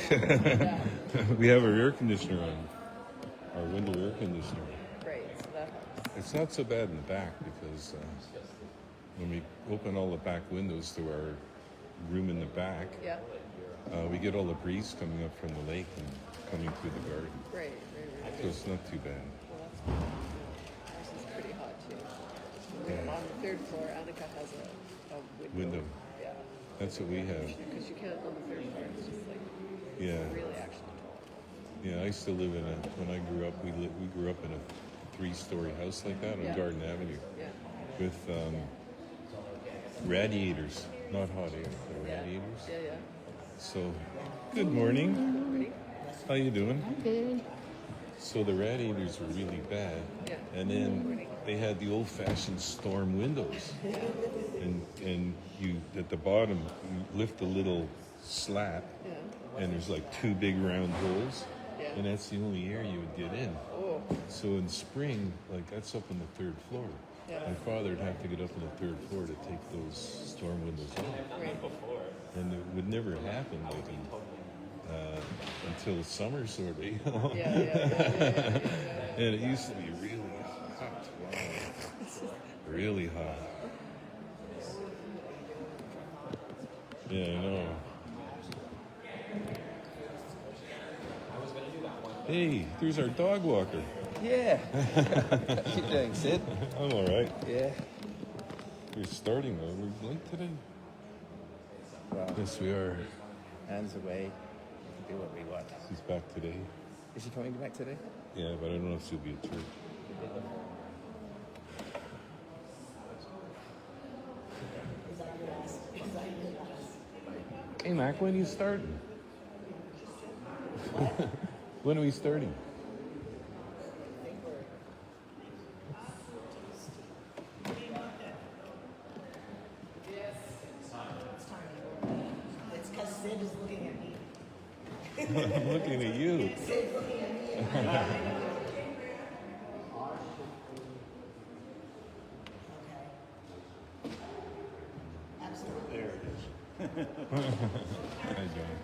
We have our air conditioner on, our window air conditioner. Great, so that helps. It's not so bad in the back because when we open all the back windows to our room in the back, Yeah. We get all the breeze coming up from the lake and coming through the garden. Great. So it's not too bad. Well, that's good. Ours is pretty hot too. Yeah. On the third floor, Annika has a Window. Yeah. That's what we have. Because you can't on the third floor. It's just like Yeah. really actually tall. Yeah, I used to live in when I grew up, we grew up in a 3-story house like that on Garden Avenue Yeah. with radiators, not hot air, but radiators. Yeah. So, good morning. Ready? How you doing? Good. So the radiators were really bad, Yeah. and then they had the old-fashioned storm windows, and you at the bottom you lift the little slat, and there's like 2 big round holes, and that's the only air you would get in. Oh. So in spring, like that's up on the 3rd floor. Yeah. My father would have to get up on the 3rd floor to take those storm windows off, Right. and it would never happen like until summer, sort of. You know? Yeah. And it used to be really hot. Wow. Really hot. Yeah, I know. Hey, there's our dog walker. Yeah. How you doing, Sid? I'm all right. Yeah. We're starting though. We're late today. Well, Yes, we are. hands away. We can do what we want. She's back today. Is she coming back today? Yeah, but I don't know if she'll be at church. Hey, Mac, when are you starting? When are we starting? It's because Sid is looking at me. I'm looking at you. Sid's looking at me. Okay. Absolutely. There it is. Hi, John.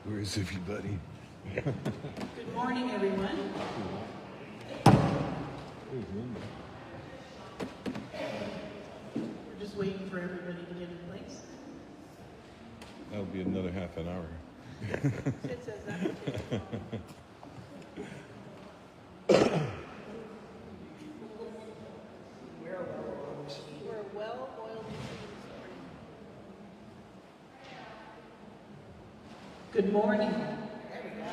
Where is everybody? Good morning, everyone. Where's Linda? We're just waiting for everybody to get in place. That'll be another half an hour. Sid says that. We're a well-oiled machine this morning. Good morning. There we go.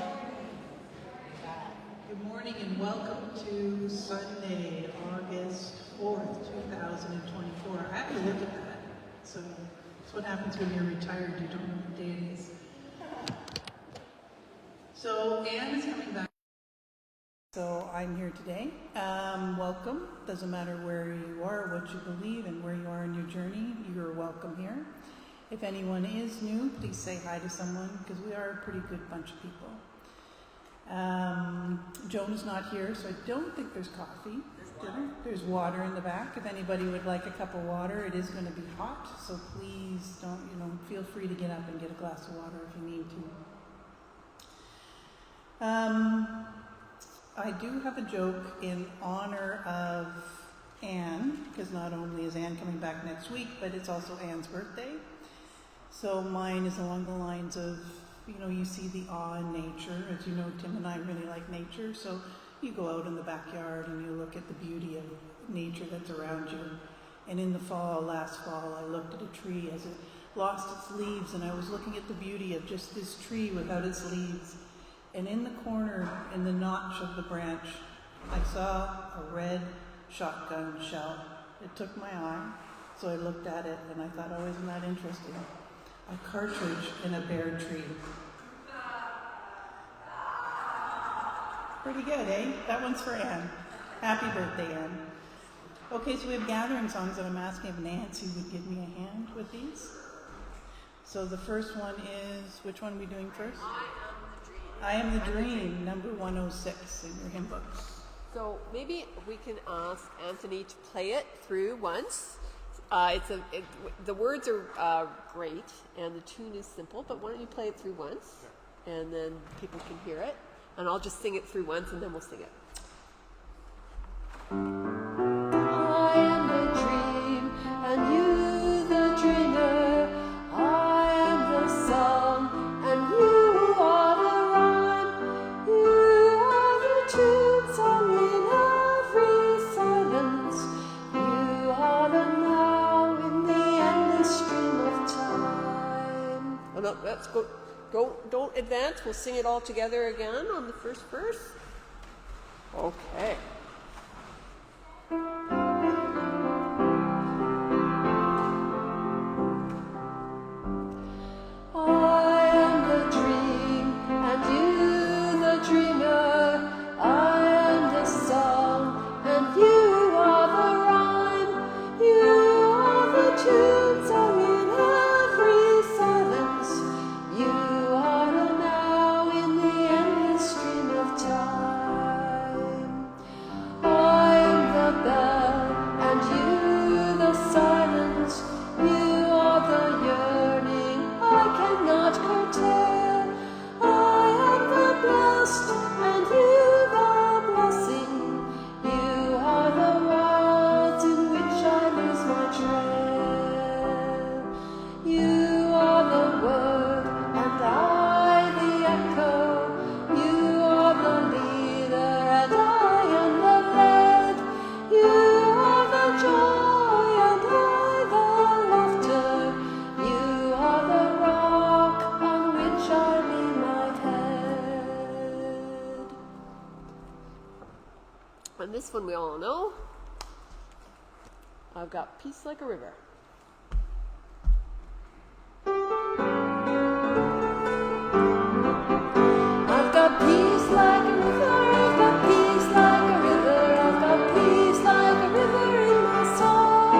Good morning and welcome to Sunday, August 4th, 2024. I have to look at that. So that's what happens when you're retired. You don't know what day it is. So Anne is coming back. So I'm here today. Welcome. Doesn't matter where you are, what you believe, and where you are in your journey. You're welcome here. If anyone is new, please say hi to someone because we are a pretty good bunch of people. Joan is not here, so I don't think there's coffee. There's water in the back. If anybody would like a cup of water, it is going to be hot, so please don't, feel free to get up and get a glass of water if you need to. I do have a joke in honor of Anne, because not only is Anne coming back next week, but it's also Anne's birthday. So mine is along the lines of, you see the awe in nature. As you know, Tim and I really like nature. So you go out in the backyard and you look at the beauty of nature that's around you. And in the last fall, I looked at a tree as it lost its leaves, and I was looking at the beauty of just this tree without its leaves. And in the corner, in the notch of the branch, I saw a red shotgun shell. It took my eye, so I looked at it and I thought, oh, isn't that interesting? A cartridge in a bare tree. Pretty good, eh? That one's for Anne. Happy birthday, Anne. Okay, so we have gathering songs that I'm asking if Nancy would give me a hand with these. So the first one is, which one are we doing first? I Am the Dream, number 106 in your hymn books. So maybe we can ask Anthony to play it through once. The words are great and the tune is simple, but why don't you play it through once and then people can hear it, and I'll just sing it through once and then we'll sing it. I am the dream and you the dreamer. I am the song and you are the rhyme. You are the tune sung in every silence. You are the now in the endless stream of time. Oh no, let's go. Don't advance. We'll sing it all together again on the first verse. Okay. I am the dream and you the dreamer. I am the song and you are the rhyme. You are the tune sung in every silence. You are the now in the endless stream of time. I am the bell and you the silence. You are the yearning I cannot curtail. I am the blessed and you the blessing. You are the world in which I lose my trail. You are the word and I the echo. You are the leader and I am the led. You are the joy and I the laughter. You are the rock on which I lay my head. And this one we all know. I've got peace like a river. I've got peace like a river, I've got peace like a river, I've got peace like a river in my soul.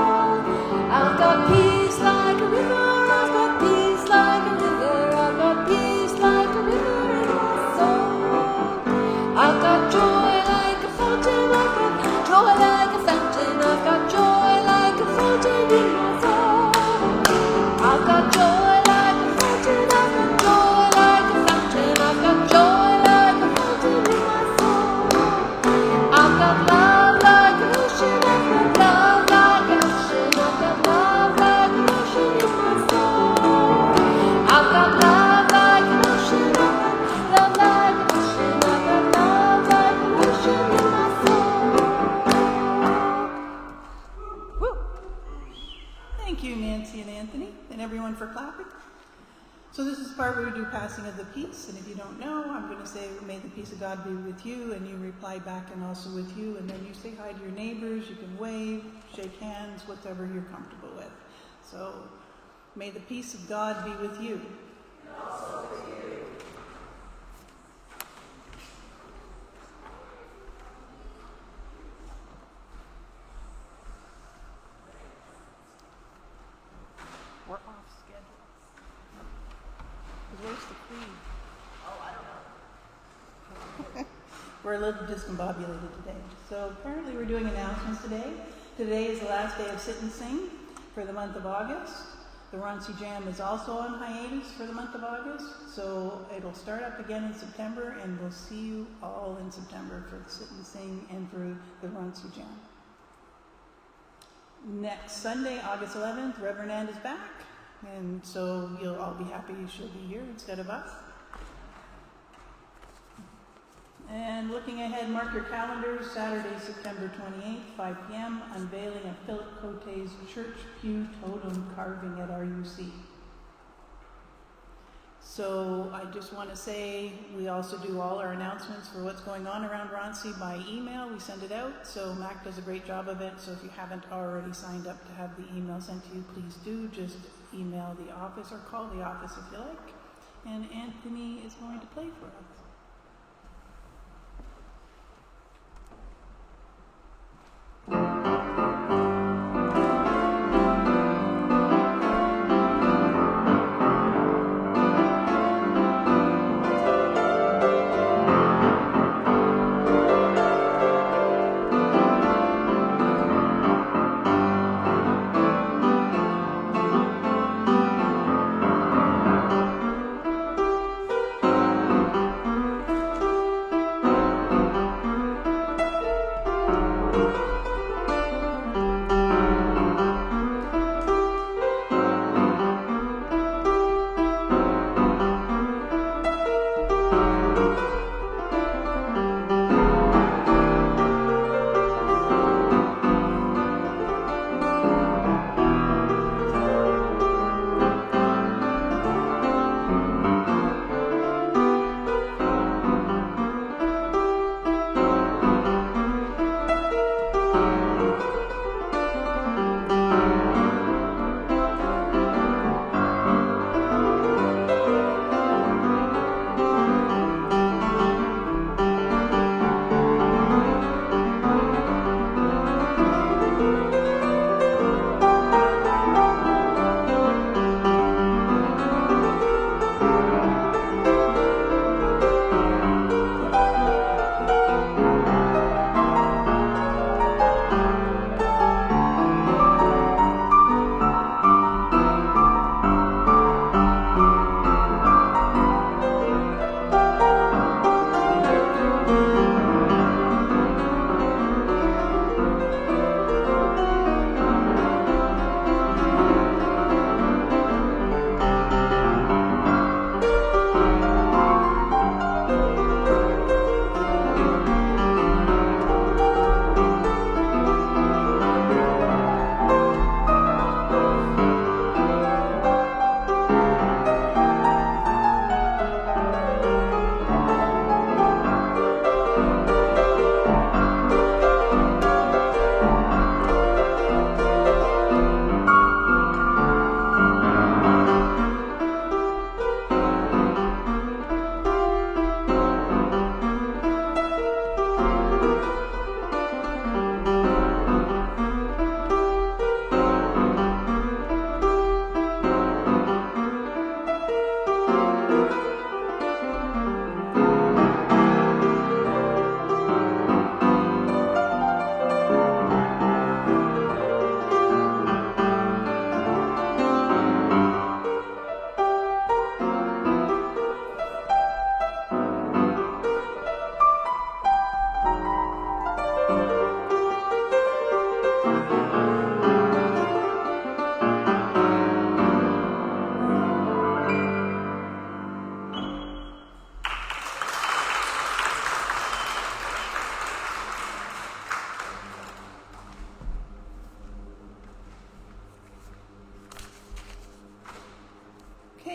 I've got peace like a river, I've got peace like a river, I've got peace like a river in my soul. I've got joy like a fountain, I've got joy like a fountain, I've got joy like a fountain in my soul. I've got joy like a fountain, I've got joy like a fountain, I've got joy like a fountain in my soul. I've got love like an ocean, I've got love like an ocean, I've got love like an ocean in my soul. I've got love like an ocean, I've got love like an ocean, I've got love like an ocean in my soul. Woo! Thank you, Nancy and Anthony, and everyone for clapping. So this is the part where we do passing of the peace, and if you don't know, I'm going to say, may the peace of God be with you, and you reply back and also with you, and then you say hi to your neighbors, you can wave, shake hands, whatever you're comfortable with. So, may the peace of God be with you. We're off schedule. Where's the queen? We're a little discombobulated today. So apparently we're doing announcements today. Today is the last day of Sit and Sing for the month of August. The RUC Jam is also on hiatus for the month of August. So it'll start up again in September, and we'll see you all in September for the Sit and Sing and for the RUC Jam. Next Sunday, August 11th, Reverend Ann is back. And so you'll all be happy she'll be here instead of us. And looking ahead, mark your calendars, Saturday, September 28th, 5 p.m., unveiling of Philip Cote's church pew totem carving at RUC. So I just want to say we also do all our announcements for what's going on around RUC by email. We send it out, so Mac does a great job of it. So if you haven't already signed up to have the email sent to you, please do. Just email the office or call the office if you like. And Anthony is going to play for us.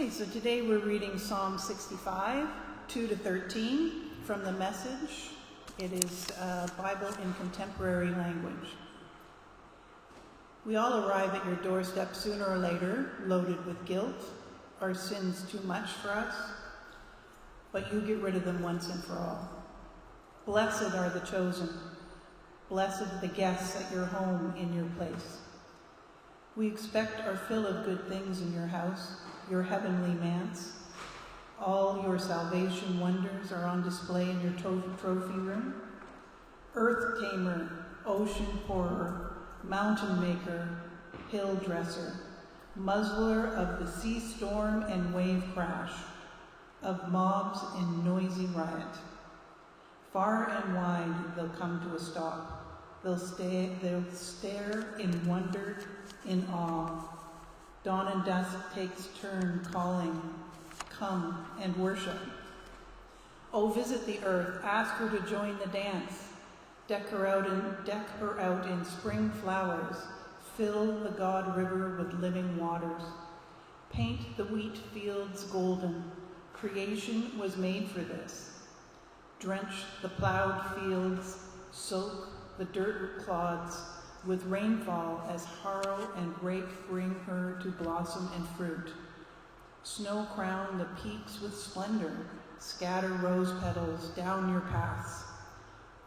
Okay, so today we're reading Psalm 65, 2 to 13 from the Message. It is a Bible in contemporary language. We all arrive at your doorstep sooner or later, loaded with guilt. Are sins too much for us? But you get rid of them once and for all. Blessed are the chosen. Blessed the guests at your home in your place. We expect our fill of good things in your house, your heavenly manse. All your salvation wonders are on display in your trophy room. Earth tamer, ocean pourer, mountain maker, hill dresser, muzzler of the sea storm and wave crash, of mobs in noisy riot. Far and wide they'll come to a stop. They'll stare in wonder, in awe. Dawn and dusk takes turn calling, come and worship. Oh, visit the earth, ask her to join the dance. Deck her out in spring flowers. Fill the God River with living waters. Paint the wheat fields golden. Creation was made for this. Drench the plowed fields, soak the dirt clods with rainfall as harrow and rake bring her to blossom and fruit. Snow crown the peaks with splendor, scatter rose petals down your paths.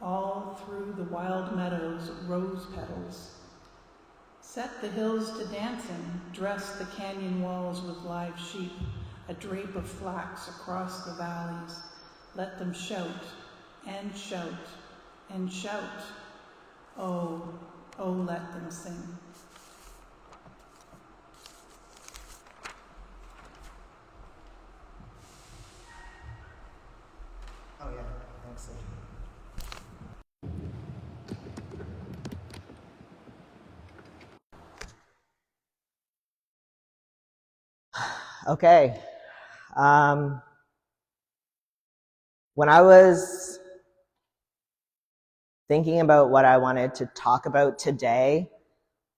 All through the wild meadows, rose petals. Set the hills to dancing, dress the canyon walls with live sheep, a drape of flax across the valleys. Let them shout and shout and shout. Oh, oh, let them sing. Oh yeah, thanks. Okay. When I was thinking about what I wanted to talk about today,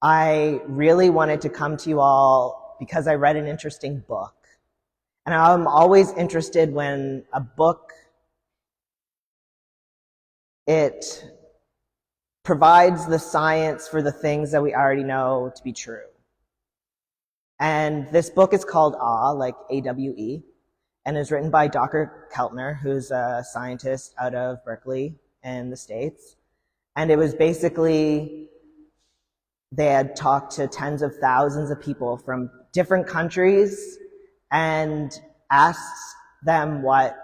I really wanted to come to you all because I read an interesting book. And I'm always interested when a book, it provides the science for the things that we already know to be true. And this book is called Awe, like A-W-E, and is written by Dr. Keltner, who's a scientist out of Berkeley in the States. And it was basically, they had talked to tens of thousands of people from different countries and asked them what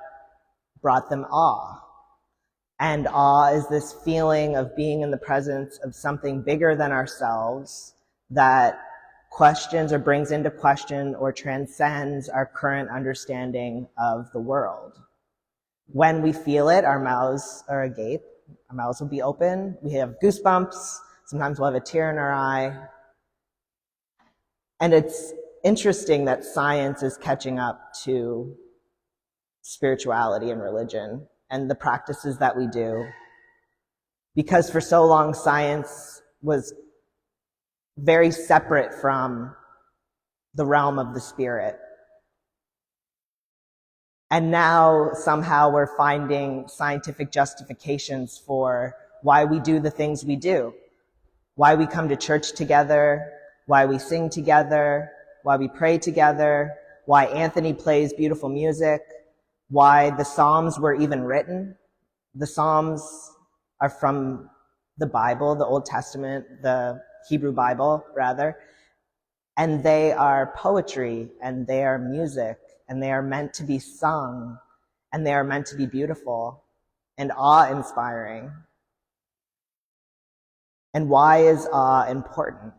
brought them awe. And awe is this feeling of being in the presence of something bigger than ourselves that questions or brings into question or transcends our current understanding of the world. When we feel it, our mouths are agape, our mouths will be open, we have goosebumps, sometimes we'll have a tear in our eye. And it's interesting that science is catching up to spirituality and religion and the practices that we do. Because for so long, science was very separate from the realm of the spirit. And now somehow we're finding scientific justifications for why we do the things we do, why we come to church together, why we sing together, why we pray together, why Anthony plays beautiful music, why the Psalms were even written. The Psalms are from the Bible, the Old Testament, the Hebrew Bible, rather, and they are poetry, and they are music, and they are meant to be sung, and they are meant to be beautiful and awe-inspiring. And why is awe important?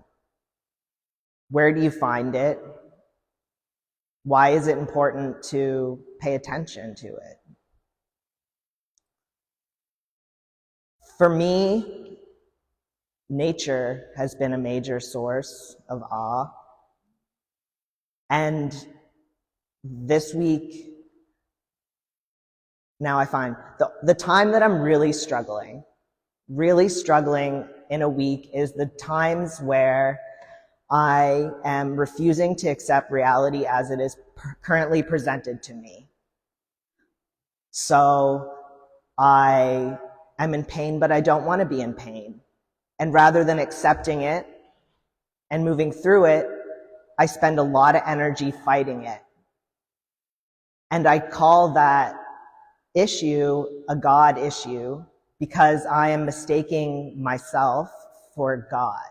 Where do you find it? Why is it important to pay attention to it? For me, nature has been a major source of awe. And this week, now I find the time that I'm really struggling in a week is the times where I am refusing to accept reality as it is currently presented to me. So I am in pain, but I don't want to be in pain. And rather than accepting it and moving through it, I spend a lot of energy fighting it. And I call that issue a God issue because I am mistaking myself for God,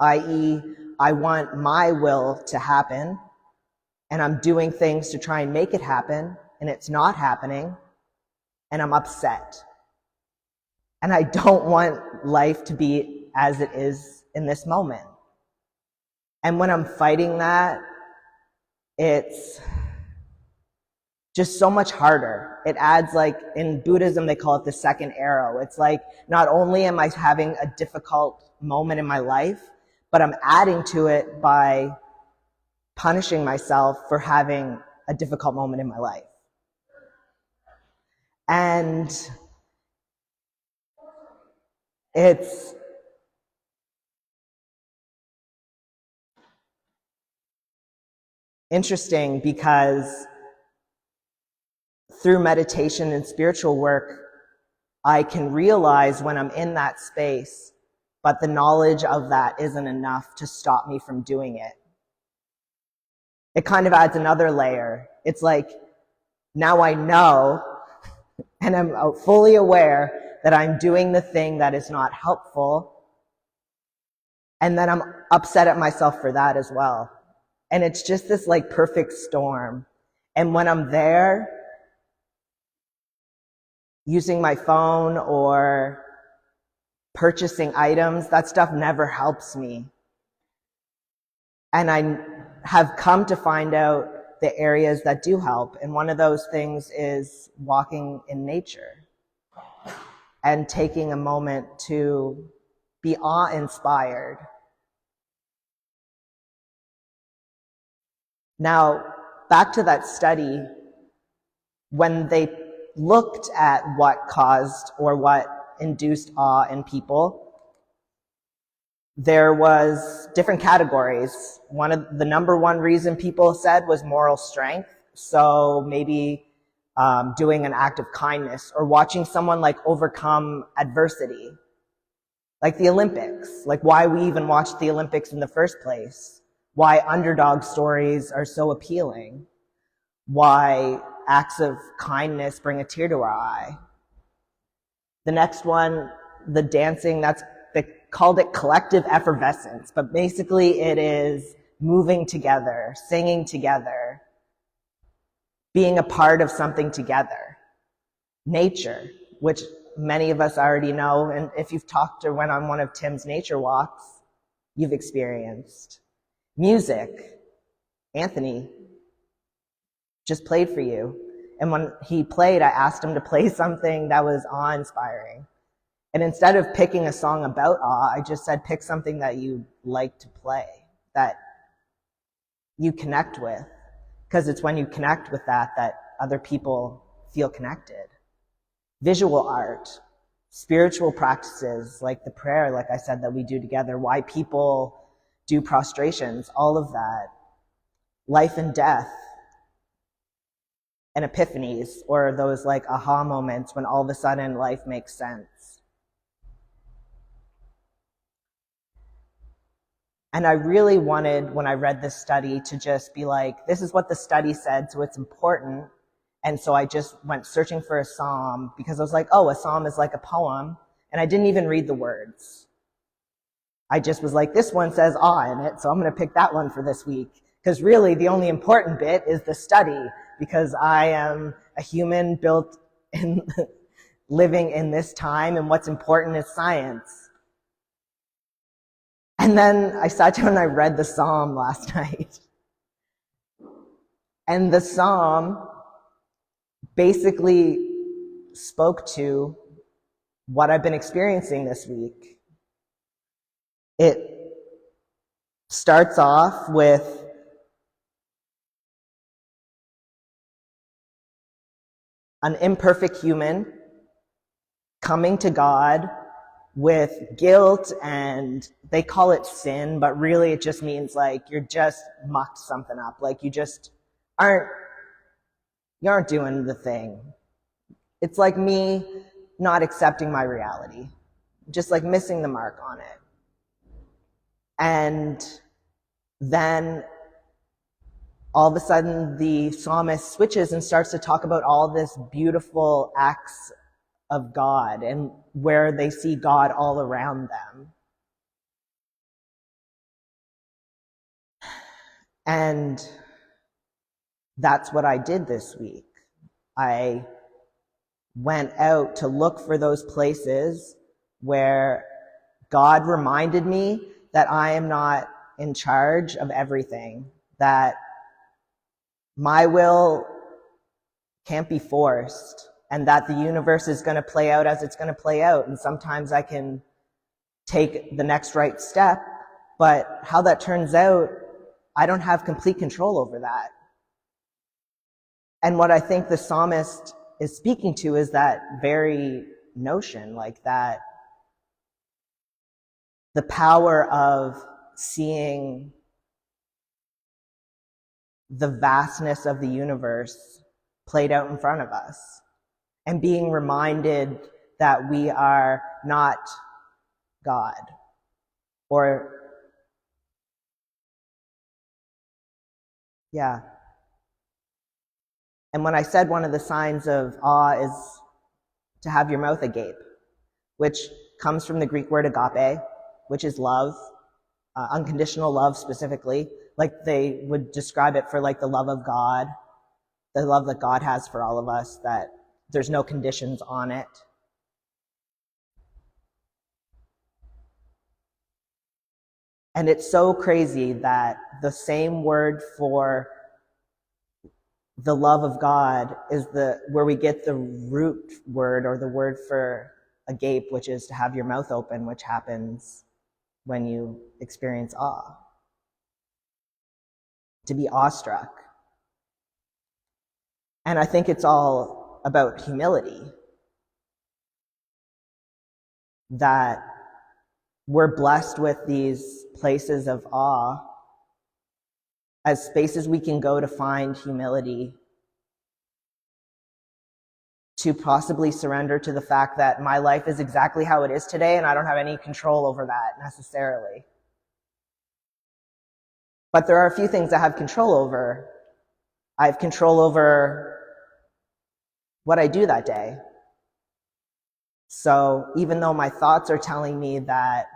i.e., I want my will to happen, and I'm doing things to try and make it happen, and it's not happening, and I'm upset. And I don't want life to be as it is in this moment. And when I'm fighting that, it's just so much harder. It adds, like, in Buddhism, they call it the second arrow. It's like, not only am I having a difficult moment in my life, but I'm adding to it by punishing myself for having a difficult moment in my life. And it's interesting because through meditation and spiritual work, I can realize when I'm in that space, but the knowledge of that isn't enough to stop me from doing it. It kind of adds another layer. It's like, now I know, and I'm fully aware that I'm doing the thing that is not helpful, and then I'm upset at myself for that as well. And it's just this, like, perfect storm. And when I'm there, using my phone or purchasing items, that stuff never helps me. And I have come to find out the areas that do help. And one of those things is walking in nature and taking a moment to be awe-inspired. Now, back to that study, when they looked at what caused or what induced awe in people, there was different categories. One of the number one reason people said was moral strength. So maybe doing an act of kindness or watching someone, like, overcome adversity. Like the Olympics, like why we even watched the Olympics in the first place. Why underdog stories are so appealing. Why acts of kindness bring a tear to our eye. The next one, the dancing, they called it collective effervescence, but basically it is moving together, singing together, being a part of something together. Nature, which many of us already know, and if you've talked or went on one of Tim's nature walks, you've experienced. Music, Anthony just played for you. And when he played, I asked him to play something that was awe-inspiring. And instead of picking a song about awe, I just said, pick something that you like to play, that you connect with. Because it's when you connect with that other people feel connected. Visual art, spiritual practices, like the prayer, like I said, that we do together, why people do prostrations, all of that. Life and death, and epiphanies, or those, like, aha moments when all of a sudden life makes sense. And I really wanted, when I read this study, to just be like, this is what the study said, so it's important. And so I just went searching for a psalm, because I was like, oh, a psalm is like a poem, and I didn't even read the words. I just was like, this one says awe in it, so I'm going to pick that one for this week. Because really, the only important bit is the study, because I am a human built in living in this time, and what's important is science. And then I sat down and I read the psalm last night. And the psalm basically spoke to what I've been experiencing this week. It starts off with an imperfect human coming to God with guilt, and they call it sin, but really it just means like you're just mucked something up. Like you aren't doing the thing. It's like me not accepting my reality, just like missing the mark on it. And then all of a sudden the psalmist switches and starts to talk about all this beautiful acts of God and where they see God all around them. And that's what I did this week. I went out to look for those places where God reminded me that I am not in charge of everything, that my will can't be forced, and that the universe is going to play out as it's going to play out. And sometimes I can take the next right step, but how that turns out, I don't have complete control over that. And what I think the psalmist is speaking to is that very notion, like that the power of seeing the vastness of the universe played out in front of us and being reminded that we are not God, or yeah. And when I said one of the signs of awe is to have your mouth agape, which comes from the Greek word agape, which is love, unconditional love specifically. Like they would describe it for like the love of God, the love that God has for all of us, that there's no conditions on it. And it's so crazy that the same word for the love of God is where we get the root word, or the word for agape, which is to have your mouth open, which happens when you experience awe. To be awestruck. And I think it's all about humility. That we're blessed with these places of awe as spaces we can go to find humility, to possibly surrender to the fact that my life is exactly how it is today and I don't have any control over that necessarily. But there are a few things I have control over. I have control over what I do that day. So even though my thoughts are telling me that,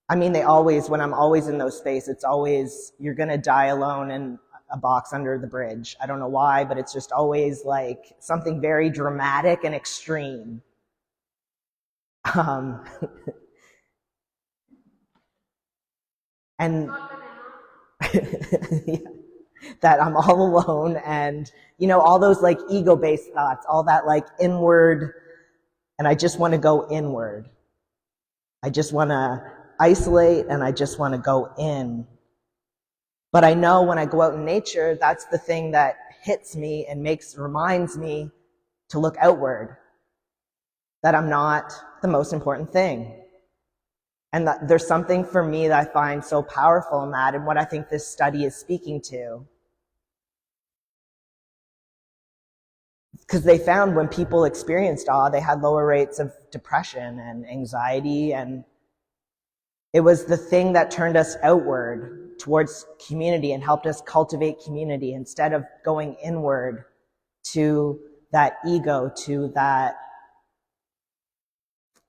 they always, when I'm always in those spaces, it's always, you're going to die alone in a box under the bridge. I don't know why, but it's just always like something very dramatic and extreme. And yeah, that I'm all alone, and all those like ego-based thoughts, all that like inward, and I just want to go inward. I just want to isolate, and I just want to go in. But I know when I go out in nature, that's the thing that hits me and reminds me to look outward, that I'm not the most important thing. And that there's something for me that I find so powerful in that, and what I think this study is speaking to. Because they found when people experienced awe, they had lower rates of depression and anxiety, and it was the thing that turned us outward towards community and helped us cultivate community instead of going inward to that ego, to that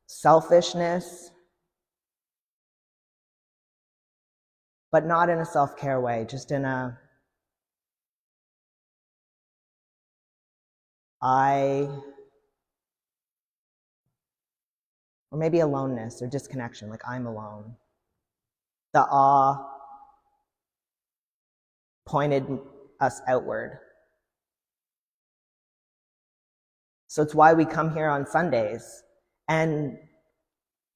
selfishness, but not in a self-care way, just in a or maybe aloneness or disconnection, like I'm alone. The awe pointed us outward. So it's why we come here on Sundays. And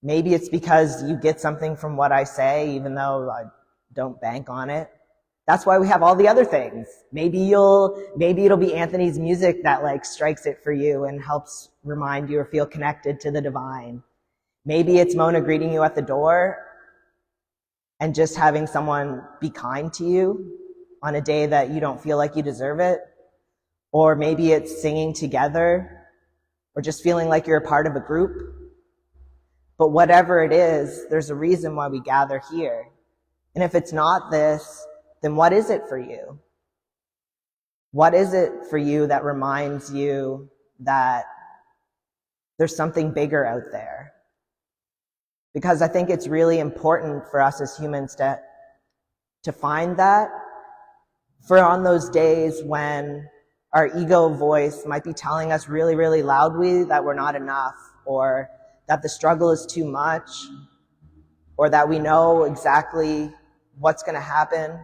maybe it's because you get something from what I say, even though I don't bank on it. That's why we have all the other things. Maybe it'll be Anthony's music that like strikes it for you and helps remind you or feel connected to the divine. Maybe it's Mona greeting you at the door and just having someone be kind to you on a day that you don't feel like you deserve it. Or maybe it's singing together or just feeling like you're a part of a group. But whatever it is, there's a reason why we gather here. And if it's not this, then what is it for you? What is it for you that reminds you that there's something bigger out there? Because I think it's really important for us as humans to find that. For on those days when our ego voice might be telling us really, really loudly that we're not enough, or that the struggle is too much, or that we know exactly what's going to happen.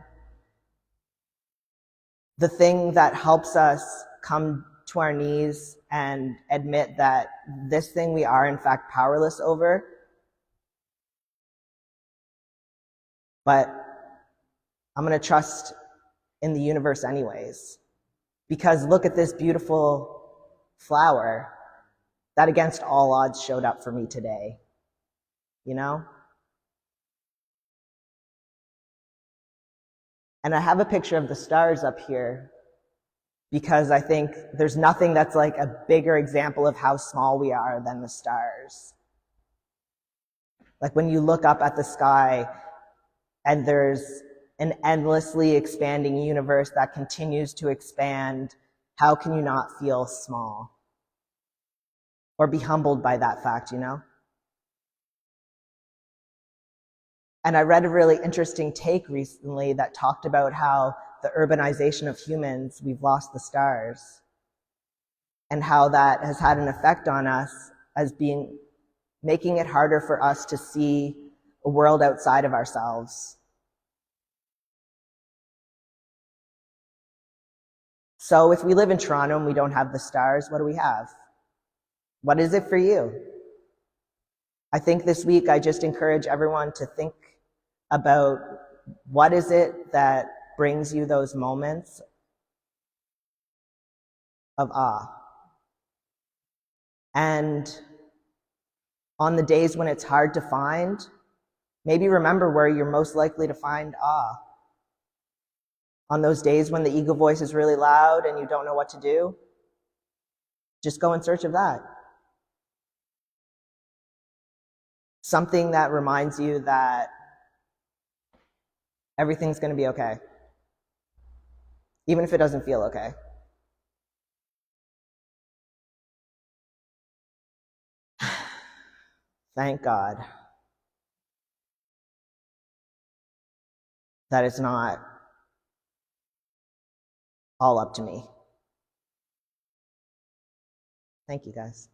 The thing that helps us come to our knees and admit that this thing we are in fact powerless over, but I'm going to trust in the universe anyways. Because look at this beautiful flower that against all odds showed up for me today. You know? And I have a picture of the stars up here because I think there's nothing that's like a bigger example of how small we are than the stars. Like when you look up at the sky and there's an endlessly expanding universe that continues to expand, how can you not feel small? Or be humbled by that fact, you know? And I read a really interesting take recently that talked about how the urbanization of humans, we've lost the stars, and how that has had an effect on us as making it harder for us to see a world outside of ourselves. So if we live in Toronto and we don't have the stars, what do we have? What is it for you? I think this week I just encourage everyone to think about what is it that brings you those moments of awe. And on the days when it's hard to find, maybe remember where you're most likely to find awe. On those days when the ego voice is really loud and you don't know what to do, just go in search of that. Something that reminds you that everything's going to be okay, even if it doesn't feel okay. Thank God that it's not all up to me. Thank you, guys.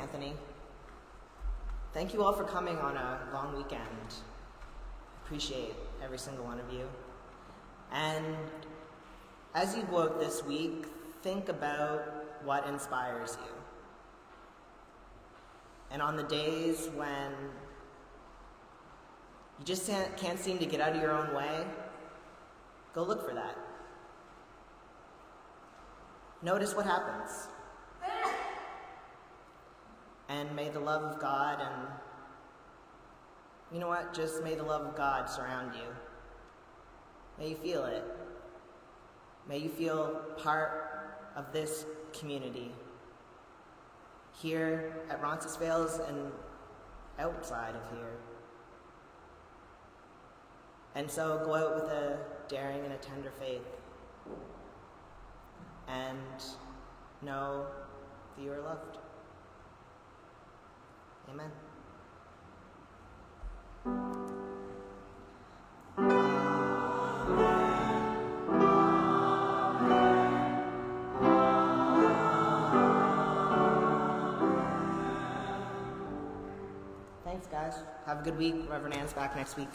Anthony. Thank you all for coming on a long weekend. Appreciate every single one of you. And as you go out this week, think about what inspires you. And on the days when you just can't seem to get out of your own way, go look for that. Notice what happens. And may the love of God and, you know what, just may the love of God surround you. May you feel it. May you feel part of this community. Here at Roncesvalles and outside of here. And so go out with a daring and a tender faith. And know that you are loved. Amen. Thanks, guys. Have a good week. Reverend Ann's back next week.